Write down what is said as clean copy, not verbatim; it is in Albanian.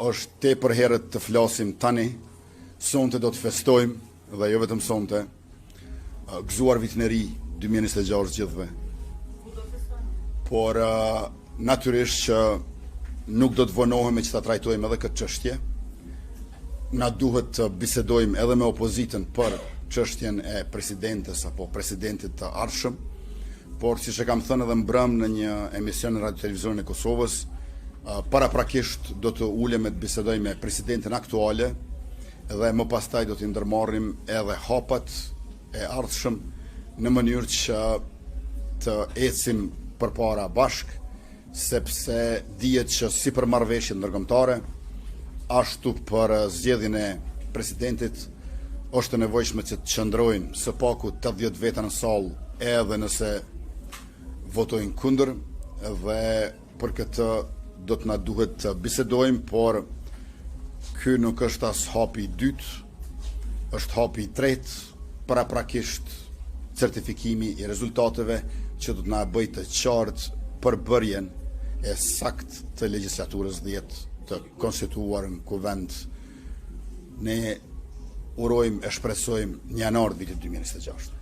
Është tepër herët të flasim tani, sonte do të festojmë dhe jo vetëm sonte, gëzuar vitin e ri 2026 gjithëve. Por natyrisht që nuk do të vonohemi që ta trajtojmë edhe këtë çështje. Na duhet të bisedojmë edhe me opozitën për çështjen e presidentes apo presidentit të ardhshëm, por siç e kam thënë edhe mbrëm në një emision në Radio Televizionin e Kosovës, paraprakisht do të ulem të bisedoj me presidentin aktuale dhe më pastaj do të ndërmarrim edhe hapat e ardhshëm në mënyrë që të ecim përpara bashk, sepse dihet që si për marrëveshjen ndërkombëtare, ashtu për zgjedhjen e presidentit është nevojshme që të qëndrojnë së paku 80 veta në sallë edhe nëse votojnë kundër, dhe për këtë do të na duhet të bisedojmë, por ky nuk është as hapi i dytë, është hapi i tretë, paraprakisht certifikimi i rezultateve që do të na bëjë të qartë përbërjen e saktë të legjislaturës 10 të konstituar në kuvend. Ne urojmë e shpresojmë në janar vitit 2026.